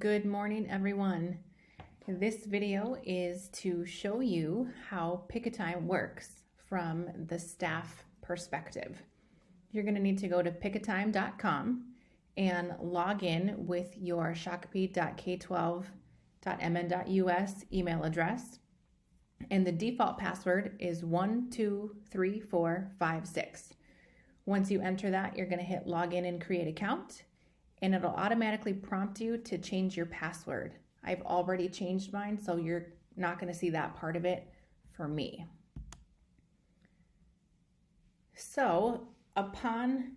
Good morning, everyone. This video is to show you how Pick-A-Time works from the staff perspective. You're going to need to go to pickatime.com and log in with your shakopee.k12.mn.us email address. And the default password is 123456. Once you enter that, you're going to hit login and create account, and it'll automatically prompt you to change your password. I've already changed mine, so you're not going to see that part of it for me. So upon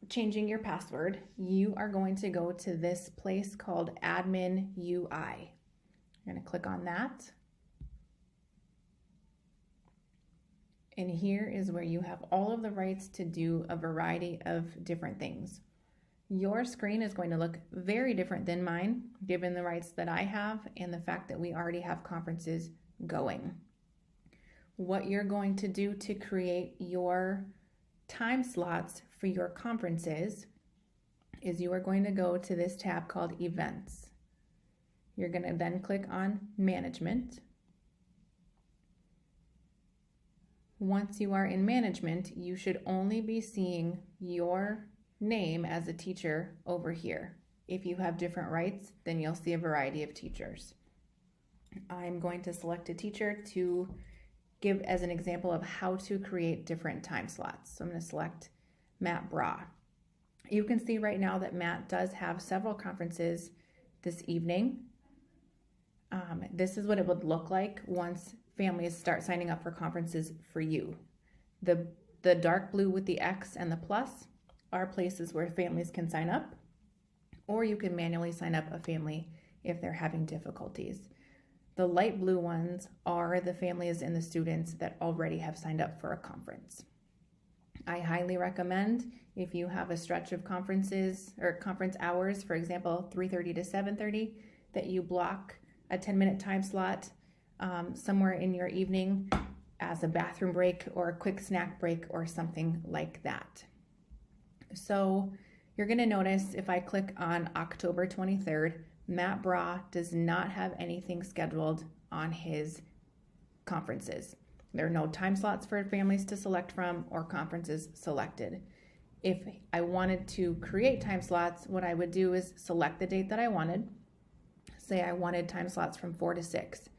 changing your password, you are going to go to this place called Admin UI. You're going to click on that. And here is where you have all of the rights to do a variety of different things. Your screen is going to look very different than mine, given the rights that I have and the fact that we already have conferences going. What you're going to do to create your time slots for your conferences is you are going to go to this tab called Events. You're going to then click on Management. Once you are in Management, you should only be seeing your name as a teacher over here. If you have different rights, then you'll see a variety of teachers. I'm going to select a teacher to give as an example of how to create different time slots. So I'm going to select Matt Bra. You can see right now that Matt does have several conferences this evening. This is what it would look like once families start signing up for conferences for you. The dark blue with the X and the plus are places where families can sign up, or you can manually sign up a family if they're having difficulties. The light blue ones are the families and the students that already have signed up for a conference. I highly recommend, if you have a stretch of conferences or conference hours, for example, 3:30 to 7:30, that you block a 10-minute time slot somewhere in your evening as a bathroom break or a quick snack break or something like that. So you're going to notice if I click on October 23rd, Matt Bra does not have anything scheduled on his conferences. There are no time slots for families to select from or conferences selected. If I wanted to create time slots, what I would do is select the date that I wanted. Say I wanted time slots from 4 to 6.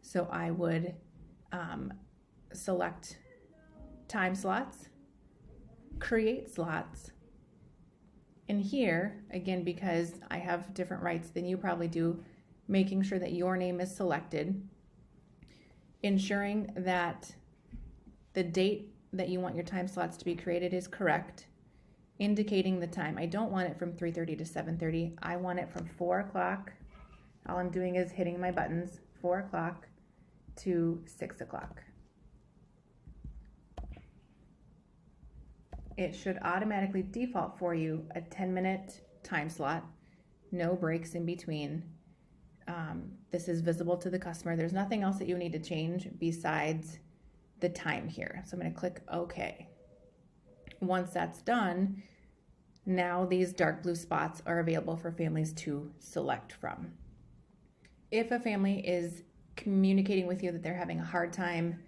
So I would select time slots, create slots, and here, again, because I have different rights than you probably do, making sure that your name is selected, ensuring that the date that you want your time slots to be created is correct, indicating the time. I don't want it from 3:30 to 7:30. I want it from 4 o'clock. All I'm doing is hitting my buttons, 4 o'clock to 6 o'clock. It should automatically default for you a 10-minute time slot, no breaks in between. This is visible to the customer. There's nothing else that you need to change besides the time here. So I'm going to click OK. Once that's done, now these dark blue spots are available for families to select from. If a family is communicating with you that they're having a hard time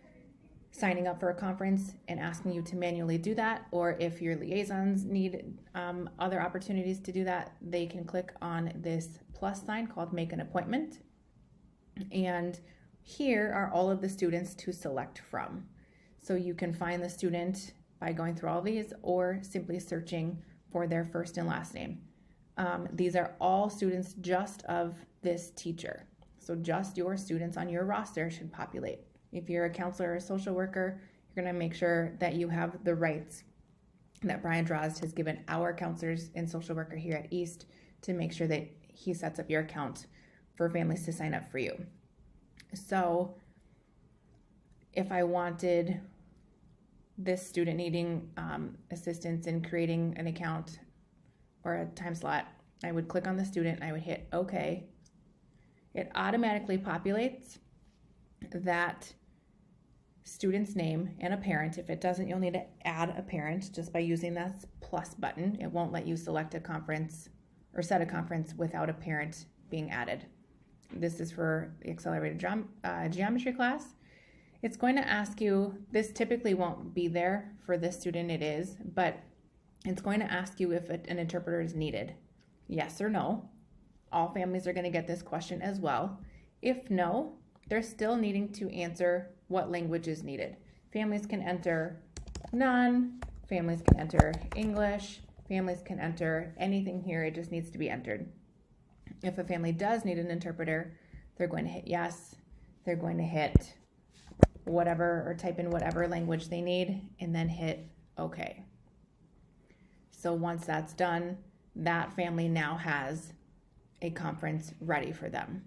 signing up for a conference and asking you to manually do that, or if your liaisons need other opportunities to do that, they can click on this plus sign called Make an Appointment. And here are all of the students to select from. So you can find the student by going through all these or simply searching for their first and last name. These are all students just of this teacher. So just your students on your roster should populate. If you're a counselor or a social worker, you're going to make sure that you have the rights that Brian Drozd has given our counselors and social worker here at East to make sure that he sets up your account for families to sign up for you. So if I wanted this student needing assistance in creating an account or a time slot, I would click on the student, I would hit OK. It automatically populates that student's name and a parent. If it doesn't, you'll need to add a parent just by using that plus button. It won't let you select a conference or set a conference without a parent being added. This is for the accelerated geometry class. It's going to ask you, this typically won't be there for this student, it is, but it's going to ask you if an interpreter is needed. Yes or no. All families are going to get this question as well. If no, they're still needing to answer what language is needed. Families can enter none, families can enter English, families can enter anything here, it just needs to be entered. If a family does need an interpreter, they're going to hit yes, they're going to hit whatever or type in whatever language they need and then hit OK. So once that's done, that family now has a conference ready for them.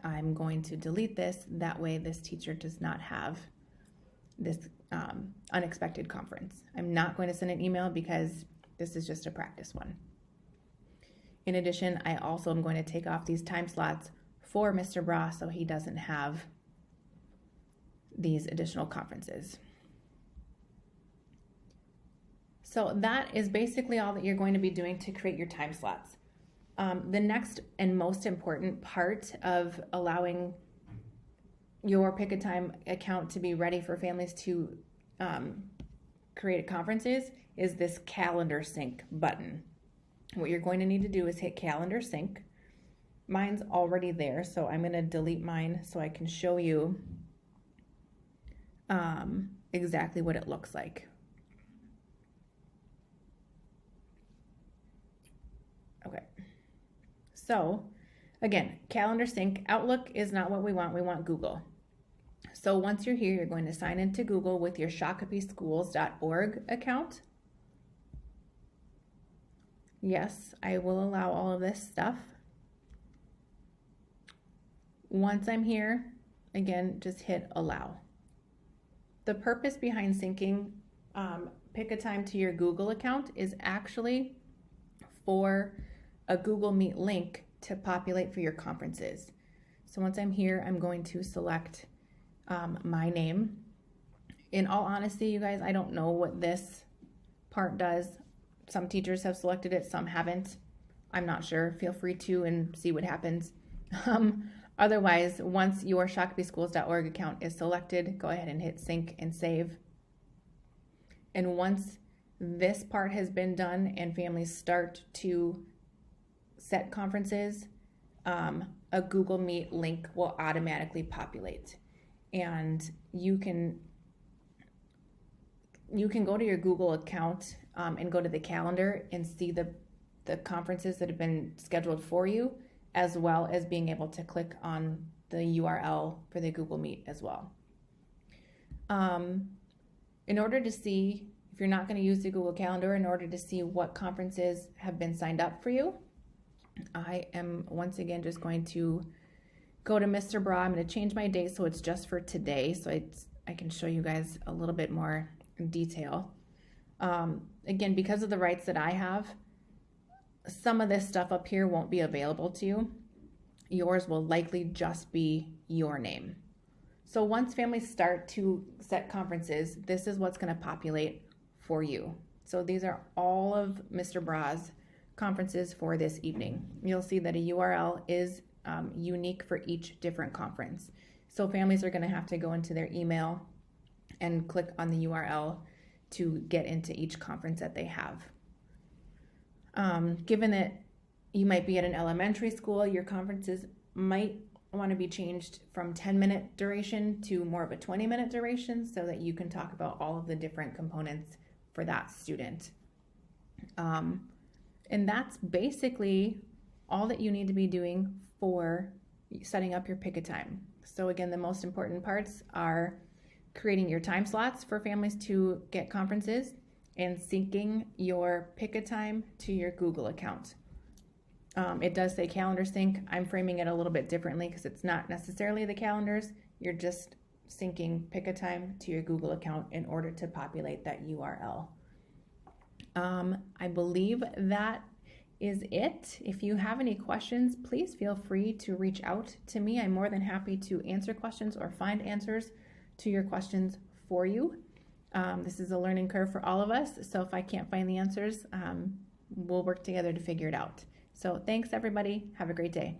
I'm going to delete this, that way this teacher does not have this unexpected conference. I'm not going to send an email because this is just a practice one. In addition, I also am going to take off these time slots for Mr. Bra so he doesn't have these additional conferences. So that is basically all that you're going to be doing to create your time slots. The next and most important part of allowing your Pick a Time account to be ready for families to create conferences is this calendar sync button. What you're going to need to do is hit calendar sync. Mine's already there, so I'm going to delete mine so I can show you exactly what it looks like. Okay, so again, calendar sync. Outlook is not what we want Google. So once you're here, you're going to sign into Google with your shakopeeschools.org account. Yes, I will allow all of this stuff. Once I'm here, again, just hit allow. The purpose behind syncing Pick a Time to your Google account is actually for a Google Meet link to populate for your conferences. So once I'm here, I'm going to select my name. In all honesty, you guys, I don't know what this part does. Some teachers have selected it, some haven't. I'm not sure. Feel free to and see what happens. Otherwise, once your shakopeeschools.org account is selected, go ahead and hit sync and save. And once this part has been done and families start to set conferences, a Google Meet link will automatically populate. And you can go to your Google account and go to the calendar and see the conferences that have been scheduled for you, as well as being able to click on the URL for the Google Meet as well. In order to see, if you're not going to use the Google Calendar, in order to see what conferences have been signed up for you, I am once again just going to go to Mr. Bra. I'm going to change my date so it's just for today, so I can show you guys a little bit more detail. Again, because of the rights that I have, some of this stuff up here won't be available to you. Yours will likely just be your name. So once families start to set conferences, this is what's going to populate for you. So these are all of Mr. Bra's conferences for this evening. You'll see that a URL is unique for each different conference. So families are going to have to go into their email and click on the URL to get into each conference that they have. Given that you might be at an elementary school, your conferences might want to be changed from 10-minute duration to more of a 20-minute duration so that you can talk about all of the different components for that student. And that's basically all that you need to be doing for setting up your Pick a Time. So again, the most important parts are creating your time slots for families to get conferences and syncing your Pick a Time to your Google account. It does say calendar sync. I'm framing it a little bit differently because it's not necessarily the calendars. You're just syncing Pick a Time to your Google account in order to populate that URL. I believe that is it. If you have any questions, please feel free to reach out to me. I'm more than happy to answer questions or find answers to your questions for you. This is a learning curve for all of us, so if I can't find the answers, we'll work together to figure it out. So thanks, everybody. Have a great day.